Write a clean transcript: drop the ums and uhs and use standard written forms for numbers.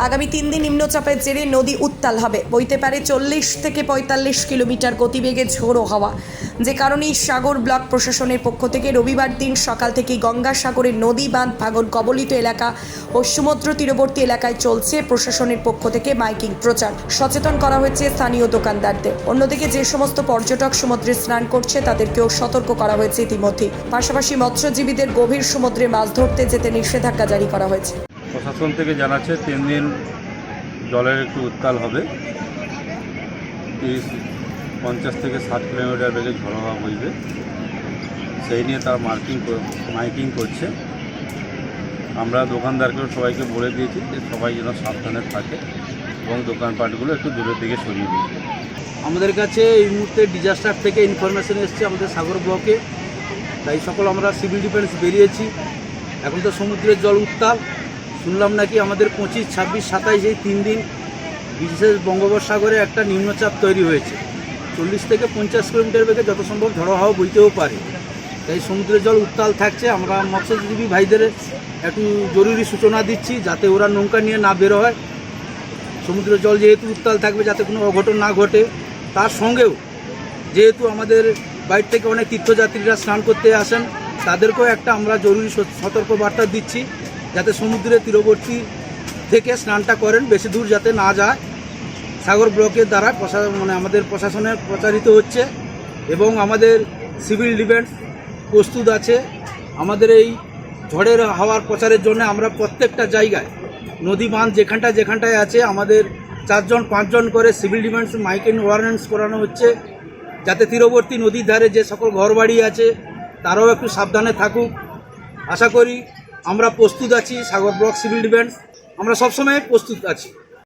আগামী 3 দিন নিম্নচাপের জেরে নদী উত্তাল হবে, বইতে পারে 40 থেকে 45 কিলোমিটার গতিবেগে ঝোড়ো হাওয়া। যে কারণেই সাগর ব্লক প্রশাসনের পক্ষ থেকে রবিবার দিন সকাল থেকে গঙ্গাসাগরের নদী বাঁধ ভাঙন কবলিত এলাকা ও সমুদ্র তীরবর্তী এলাকায় চলছে প্রশাসনের পক্ষ থেকে মাইকিং প্রচার। সচেতন করা হয়েছে স্থানীয় দোকানদারদের। অন্যদিকে যে সমস্ত পর্যটক সমুদ্রে স্নান করছে তাদেরকেও সতর্ক করা হয়েছে ইতিমধ্যে। পাশাপাশি মৎস্যজীবীদের গভীর সমুদ্রে মাছ ধরতে যেতে নিষেধাজ্ঞা জারি করা হয়েছে। প্রশাসন থেকে জানাচ্ছে 3 দিন জলের একটু উত্তাল হবে, 50 থেকে 60 কিলোমিটার বেগে ঝড়ো হাওয়া বইবে, সেই নিয়ে তারা মাইকিং করছে। আমরা দোকানদারকেও সবাইকে বলে দিয়েছি যে সবাই যেন সাবধানে থাকে এবং দোকানপাটগুলো একটু দূরের দিকে সরিয়ে দিই। আমাদের কাছে এই মুহূর্তে ডিজাস্টার থেকে ইনফরমেশন এসছে আমাদের সাগর ব্লকে, তাই সকল আমরা সিভিল ডিফেন্স বেরিয়েছি। এখন তো সমুদ্রের জল উত্তাল, শুনলাম নাকি আমাদের 25, 26, 27 এই 3 দিন বিশেষ বঙ্গোপসাগরে একটা নিম্নচাপ তৈরি হয়েছে। 40 থেকে 50 কিলোমিটার বেগে যত সম্ভব ঝড়ো হাওয়া বইতেও পারে, তাই সমুদ্রের জল উত্তাল থাকছে। আমরা মৎস্যজীবী ভাইদের একটু জরুরি সূচনা দিচ্ছি যাতে ওরা নৌকা নিয়ে না বেরো হয়। সমুদ্রের জল যেহেতু উত্তাল থাকবে যাতে কোনো অঘটন না ঘটে। তার সঙ্গেও যেহেতু আমাদের বাইরে থেকে অনেক তীর্থযাত্রীরা স্নান করতে আসেন, তাদেরকেও একটা আমরা জরুরি সতর্ক বার্তা দিচ্ছি যাতে সমুদ্রের তীরবর্তী থেকে স্নানটা করেন, বেশি দূর যাতে না যায়। সাগর ব্লকের দ্বারা আমাদের প্রশাসনের প্রচারিত হচ্ছে এবং আমাদের সিভিল ডিফেন্স প্রস্তুত আছে। আমাদের এই ঝড়ের হাওয়ার প্রচারের জন্য আমরা প্রত্যেকটা জায়গায় নদী বাঁধ যেখানটায় আছে আমাদের 4-5 জন করে সিভিল ডিফেন্স মাইকিং ওয়ারেন্স করানো হচ্ছে যাতে তীরবর্তী নদীর ধারে যে সকল ঘরবাড়ি আছে তারাও একটু সাবধানে থাকুক। আশা করি আমরা প্রস্তুত আছি। সাগর ব্লক সিভিল ডিফেন্স আমরা সবসময় প্রস্তুত আছি।